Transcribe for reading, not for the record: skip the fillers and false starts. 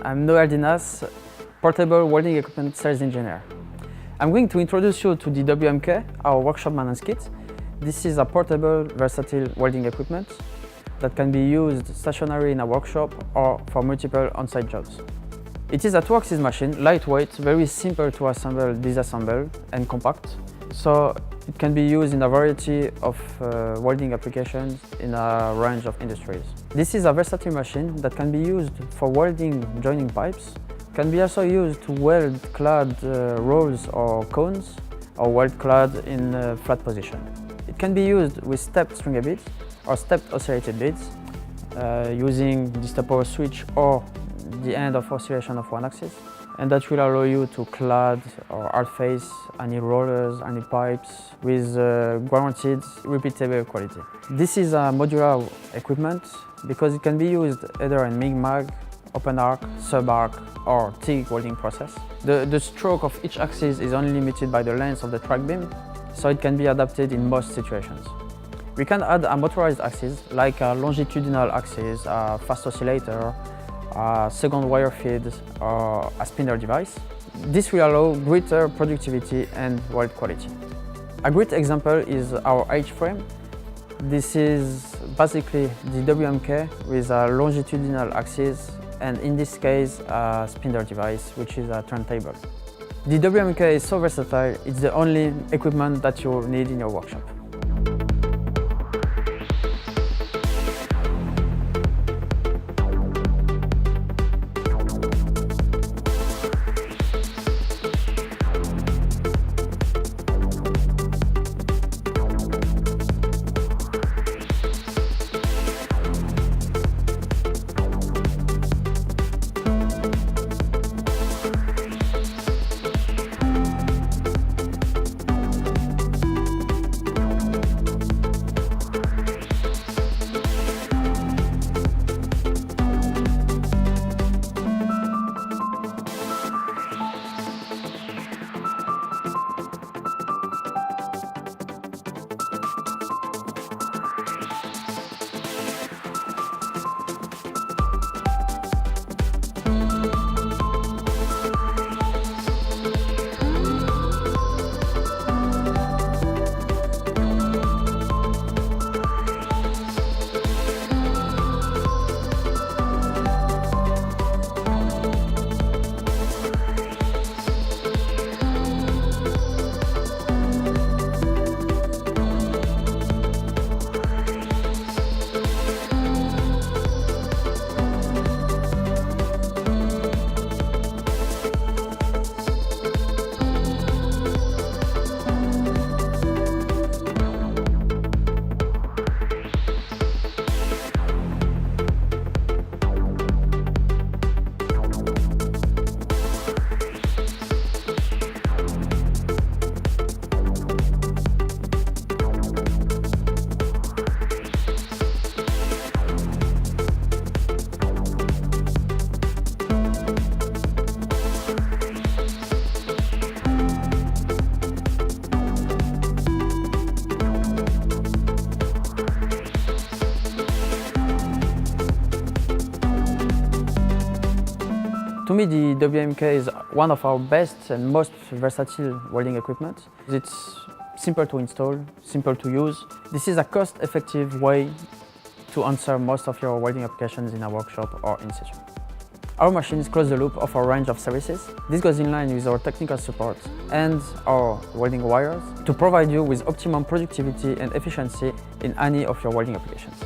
I'm Noel Dinas, portable welding equipment sales engineer. I'm going to introduce you to the WMK, our workshop maintenance kit. This is a portable, versatile welding equipment that can be used stationary in a workshop or for multiple on-site jobs. It is a 2-axis machine, lightweight, very simple to assemble, disassemble, and compact. So it can be used in a variety of welding applications in a range of industries. This is a versatile machine that can be used for welding joining pipes, can be also used to weld clad rolls or cones, or weld clad in a flat position. It can be used with stepped stringer beads or stepped oscillated beads, using the stepper switch or the end of oscillation of one axis. And that will allow you to clad or hard face any rollers, any pipes with guaranteed repeatable quality. This is a modular equipment because it can be used either in MIG-MAG, open arc, sub arc or TIG welding process. The stroke of each axis is only limited by the length of the track beam, so it can be adapted in most situations. We can add a motorized axis like a longitudinal axis, a fast oscillator, a second wire feed or a spinner device. This will allow greater productivity and weld quality. A great example is our H-frame. This is basically the WMK with a longitudinal axis and in this case a spinner device, which is a turntable. The WMK is so versatile, it's the only equipment that you need in your workshop. To me, the WMK is one of our best and most versatile welding equipment. It's simple to install, simple to use. This is a cost-effective way to answer most of your welding applications in a workshop or in situ. Our machines close the loop of our range of services. This goes in line with our technical support and our welding wires to provide you with optimum productivity and efficiency in any of your welding applications.